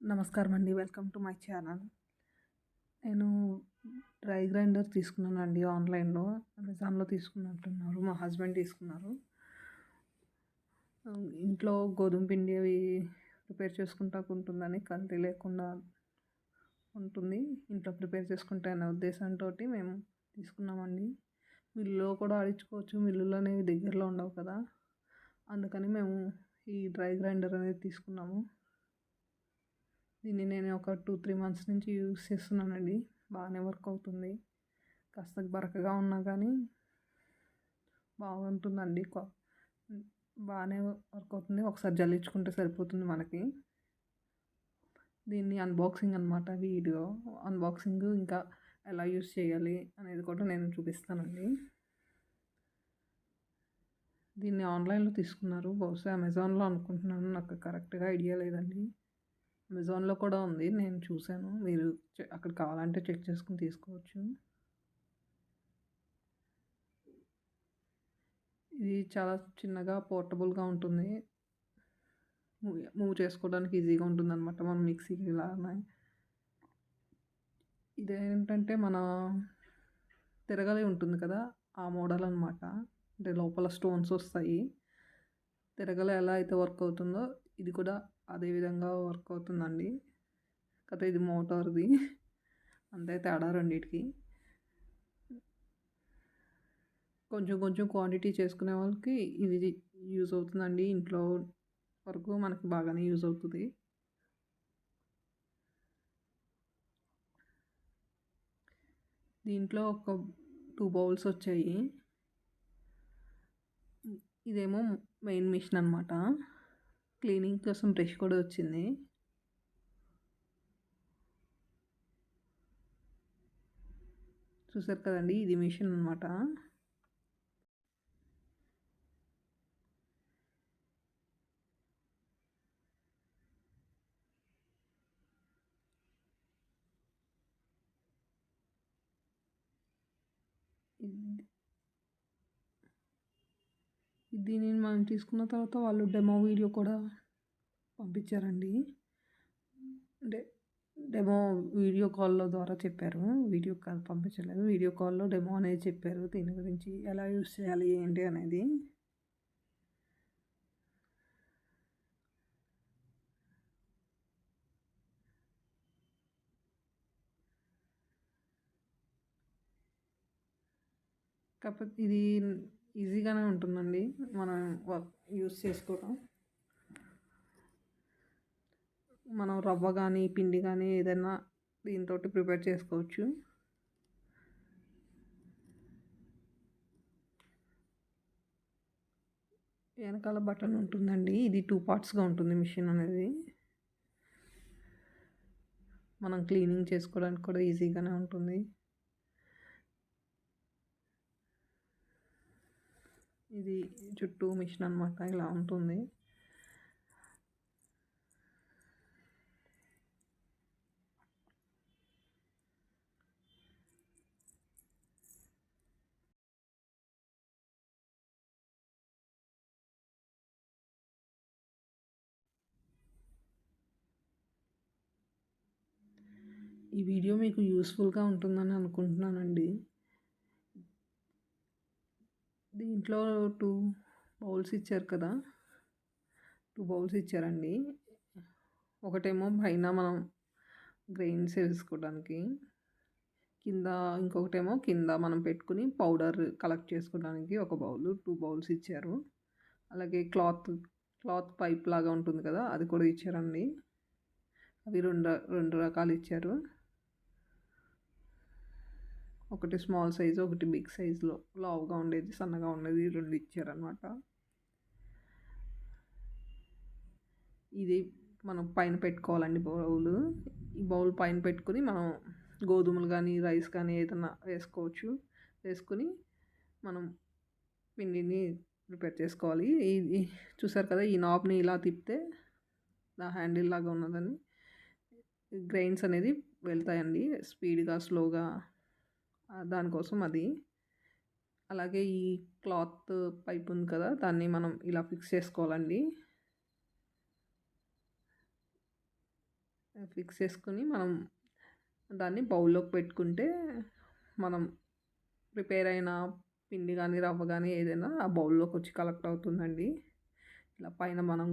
నమస్కారం అండి. Welcome to my channel. నేను డ్రై గ్రైండర్ తీసుకున్నానండి ఆన్‌లైన్‌లో. అమెజాన్‌లో తీసుకున్నట్టున్నారు. మా హస్బెండ్ తీసుకున్నారు. ఇంట్లో గోధుమ పిండి అవి ప్రిపేర్ చేసుకుంటాకుంటుందని కల్తీ లేకుండా ఉంటుంది. ఇంట్లో ప్రిపేర్ చేసుకుంటే అనే ఉద్దేశంతోటి మేము తీసుకున్నామండి. మిల్లులో కూడా ఆడించుకోవచ్చు. మిల్లులు అనేవి దగ్గరలో ఉండవు కదా! అందుకని మేము ఈ డ్రై గ్రైండర్ అనేది తీసుకున్నాము. దీన్ని నేను ఒక 2, 3 మంత్స్ నుంచి యూజ్ చేస్తున్నానండి. బాగానే వర్క్ అవుతుంది. కాస్త బరకగా ఉన్నా కానీ బాగుంటుందండి. బాగానే వర్క్ అవుతుంది. ఒకసారి జల్లించుకుంటే సరిపోతుంది మనకి. దీన్ని అన్బాక్సింగ్ అనమాట వీడియో. అన్బాక్సింగ్ ఇంకా ఎలా యూజ్ చేయాలి అనేది కూడా నేను చూపిస్తానండి. దీన్ని ఆన్‌లైన్‌లో తీసుకున్నారు. బహుశా అమెజాన్‌లో అనుకుంటున్నాను. నాకు కరెక్ట్‌గా ఐడియా లేదండి. అమెజాన్‌లో కూడా ఉంది. నేను చూసాను. మీరు అక్కడ కావాలంటే చెక్ చేసుకొని తీసుకోవచ్చు. ఇది చాలా చిన్నగా పోర్టబుల్‌గా ఉంటుంది. మూవ్ చేసుకోవడానికి ఈజీగా ఉంటుందన్నమాట. మనం మిక్సీకి ఇలానే ఇదేంటంటే మన తిరగలి ఉంటుంది కదా! ఆ మోడల్ అనమాట. అంటే లోపల స్టోన్స్ వస్తాయి. తిరగలి ఎలా అయితే వర్క్ అవుతుందో ఇది కూడా అదే విధంగా వర్క్ అవుతుందండి. కాకపోతే ఇది మోటార్‌ది. అంతే తేడా రెండిటికి. కొంచెం కొంచెం క్వాంటిటీ చేసుకునే వాళ్ళకి ఇది యూజ్ అవుతుందండి. ఇంట్లో వరకు మనకి బాగానే యూజ్ అవుతది. దీంట్లో ఒక 2 బౌల్స్ వచ్చాయి. ఇదేమో మెయిన్ మిషన్ అనమాట. క్లీనింగ్ కోసం బ్రష్ కూడా వచ్చింది. చూసారు కదండీ! ఇది మిషన్ అనమాట. దీనిని మనం తీసుకున్న తర్వాత వాళ్ళు డెమో వీడియో కూడా పంపించారండి. అంటే డెమో వీడియో కాల్‌లో ద్వారా చెప్పారు. వీడియో కాల్ పంపించలేదు. వీడియో కాల్‌లో డెమో అనేది చెప్పారు. దీని గురించి ఎలా యూజ్ చేయాలి ఏంటి అనేది. కాకపోతే ఇది ఈజీగానే ఉంటుందండి. మనం యూజ్ చేసుకోవడం. మనం రవ్వ గానీ, పిండి గానీ ఏదైనా దీనితోటి ప్రిపేర్ చేసుకోవచ్చు. వెనకాల బటన్ ఉంటుందండి. ఇది 2 పార్ట్స్‌గా ఉంటుంది మిషన్ అనేది. మనం క్లీనింగ్ చేసుకోవడానికి కూడా ఈజీగానే ఉంటుంది. ఇది చుట్టూ మిషన్ అనమాట. ఇలా ఉంటుంది. ఈ వీడియో మీకు యూస్‌ఫుల్‌గా ఉంటుందని అనుకుంటున్నానండి. దీంట్లో 2 బౌల్స్ ఇచ్చారు కదా! 2 బౌల్స్ ఇచ్చారండి. ఒకటేమో పైన మనం గ్రెయిన్స్ ఏసుకోవడానికి. కింద ఇంకొకటేమో కింద మనం పెట్టుకొని పౌడర్ కలెక్ట్ చేసుకోవడానికి ఒక బౌలు. 2 బౌల్స్ ఇచ్చారు. అలాగే క్లాత్ పైప్ లాగా ఉంటుంది కదా! అది కూడా ఇచ్చారండి. అవి 2 రకాలు ఇచ్చారు. ఒకటి స్మాల్ సైజు, ఒకటి బిగ్ సైజులో లావుగా ఉండేది, సన్నగా ఉండేది 2 ఇచ్చారనమాట. ఇది మనం పైన పెట్టుకోవాలండి బౌలు. ఈ బౌల్ పైన పెట్టుకొని మనం గోధుమలు గానీ, రైస్ కానీ ఏదన్నా వేసుకోవచ్చు. వేసుకొని మనం పిండిని ప్రిపేర్ చేసుకోవాలి. ఇది చూసారు కదా! ఈ నాబ్‌ని ఇలా తిప్పితే హ్యాండిల్ లాగా ఉన్నదని గ్రెయిన్స్ అనేది వెళ్తాయండి. స్పీడ్‌గా, స్లోగా దానికోసం అది. అలాగే ఈ క్లాత్ పైప్ ఉంది కదా! దాన్ని మనం ఇలా ఫిక్స్ చేసుకోవాలండి. ఫిక్స్ చేసుకుని మనం దాన్ని బౌల్లోకి పెట్టుకుంటే మనం ప్రిపేర్ అయిన పిండి కానీ రవ్వ కానీ ఏదైనా ఆ బౌల్లోకి వచ్చి కలెక్ట్ అవుతుందండి. ఇలా పైన మనం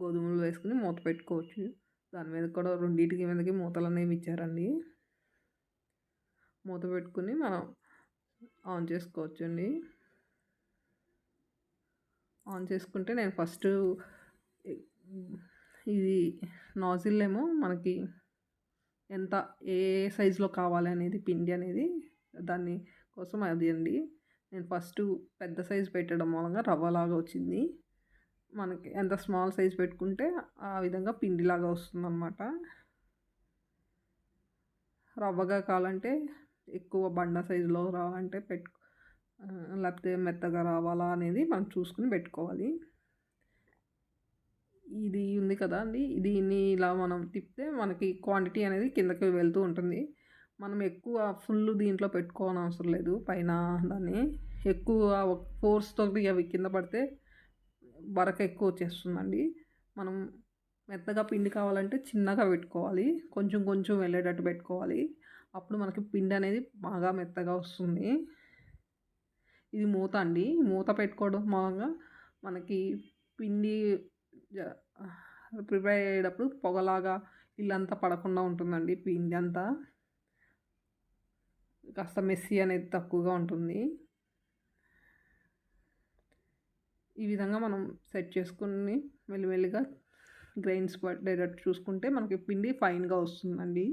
గోధుమలు వేసుకుని మూత పెట్టుకోవచ్చు. దాని మీద కూడా రెండింటికి మీదకి మూతలు అనేవి ఇచ్చారండి. మూత పెట్టుకుని మనం ఆన్ చేసుకోవచ్చండి. ఆన్ చేసుకుంటే నేను ఫస్ట్ ఇది నాజిల్ ఏమో మనకి ఎంత ఏ సైజులో కావాలి అనేది పిండి అనేది దాని కోసం అది అండి. నేను ఫస్ట్ పెద్ద సైజు పెట్టడం మూలంగా రవ్వలాగా వచ్చింది. మనకి ఎంత స్మాల్ సైజ్ పెట్టుకుంటే ఆ విధంగా పిండిలాగా వస్తుందన్నమాట. రవ్వగా కావాలంటే ఎక్కువ బండ సైజులో రావాలంటే లేకపోతే మెత్తగా రావాలా అనేది మనం చూసుకుని పెట్టుకోవాలి. ఇది ఉంది కదా అండి, దీన్ని ఇలా మనం తిప్పితే మనకి క్వాంటిటీ అనేది కిందకి వెళ్తూ ఉంటుంది. మనం ఎక్కువ ఫుల్ దీంట్లో పెట్టుకోని అవసరం లేదు. పైన దాన్ని ఎక్కువ ఫోర్స్తో అవి కింద పడితే బరక ఎక్కువ వచ్చేస్తుందండి. మనం మెత్తగా పిండి కావాలంటే చిన్నగా పెట్టుకోవాలి, కొంచెం కొంచెం వెళ్ళేటట్టు పెట్టుకోవాలి. అప్పుడు మనకి పిండి అనేది బాగా మెత్తగా వస్తుంది. ఇది మూత అండి. మూత పెట్టుకోవడం మూలంగా మనకి పిండి ప్రిపేర్ అయ్యేటప్పుడు పొగలాగా ఇల్లంతా పడకుండా ఉంటుందండి. పిండి అంతా కాస్త మెస్సీ అనేది తక్కువగా ఉంటుంది. ఈ విధంగా మనం సెట్ చేసుకుని మెల్లిమెల్లిగా గ్రైన్స్ పడేటట్టు చూసుకుంటే మనకి పిండి ఫైన్గా వస్తుందండి.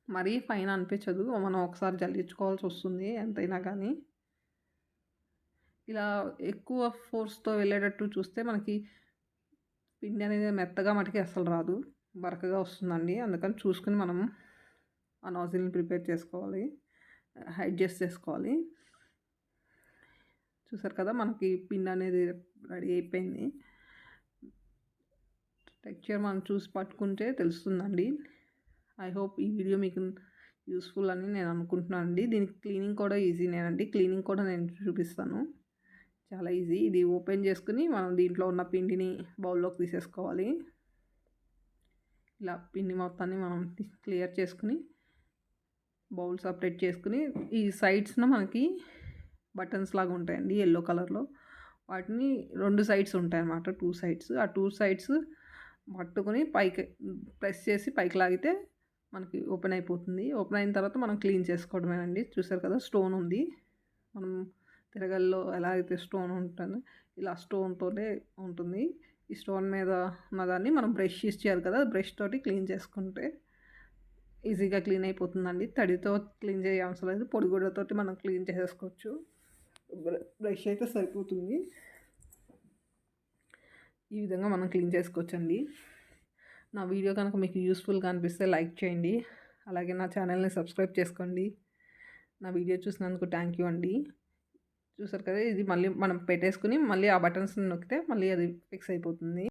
మరీ ఫైన్ అనిపించదు, మనం ఒకసారి జల్లించుకోవాల్సి వస్తుంది ఎంతైనా కానీ. ఇలా ఎక్కువ ఫోర్స్తో వెళ్ళేటట్టు చూస్తే మనకి పిండి అనేది మెత్తగా మటుకి అస్సలు రాదు, బరకగా వస్తుందండి. అందుకని చూసుకుని మనం ఆ నాజిల్ని ప్రిపేర్ చేసుకోవాలి, అడ్జస్ట్ చేసుకోవాలి. చూసారు కదా, మనకి పిండి అనేది రెడీ అయిపోయింది. టెక్స్చర్ మనం చూసి పట్టుకుంటే తెలుస్తుందండి. ఐ హోప్ ఈ వీడియో మీకు యూస్ఫుల్ అని నేను అనుకుంటున్నాను అండి. దీనికి క్లీనింగ్ కూడా ఈజీనేనండి. క్లీనింగ్ కూడా నేను చూపిస్తాను, చాలా ఈజీ. ఇది ఓపెన్ చేసుకుని మనం దీంట్లో ఉన్న పిండిని బౌల్లోకి తీసేసుకోవాలి. ఇలా పిండి మొత్తాన్ని మనం క్లియర్ చేసుకుని బౌల్ సపరేట్ చేసుకుని, ఈ సైడ్స్న మనకి బటన్స్ లాగా ఉంటాయండి ఎల్లో కలర్లో. వాటిని 2 సైడ్స్ ఉంటాయి అన్నమాట, 2 సైడ్స్. ఆ 2 సైడ్స్ పట్టుకుని పైకి ప్రెస్ చేసి పైకి లాగితే మనకి ఓపెన్ అయిపోతుంది. ఓపెన్ అయిన తర్వాత మనం క్లీన్ చేసుకోవడమేనండి. చూసారు కదా, స్టోన్ ఉంది. మనం తిరగల్లో ఎలా అయితే స్టోన్ ఉంటుందో ఇలా స్టోన్తోనే ఉంటుంది. ఈ స్టోన్ మీద ఉన్నదాన్ని మనం బ్రష్ యూస్ చేయాలి కదా, బ్రష్ తోటి క్లీన్ చేసుకుంటే ఈజీగా క్లీన్ అయిపోతుందండి. తడితో క్లీన్ చేయ అవసరం లేదు, పొడిగుడ్డతోటి మనం క్లీన్ చేసేసుకోవచ్చు. బ్రష్ అయితే సరిపోతుంది. ఈ విధంగా మనం క్లీన్ చేసుకోవచ్చండి. నా వీడియో కనుక మీకు యూస్ఫుల్గా అనిపిస్తే లైక్ చేయండి, అలాగే నా ఛానల్ని సబ్స్క్రైబ్ చేసుకోండి. నా వీడియో చూసినందుకు థ్యాంక్ యూ అండి. చూసారు కదా, ఇది మళ్ళీ మనం పెట్టేసుకుని మళ్ళీ ఆ బటన్స్ని నొక్కితే మళ్ళీ అది ఫిక్స్ అయిపోతుంది.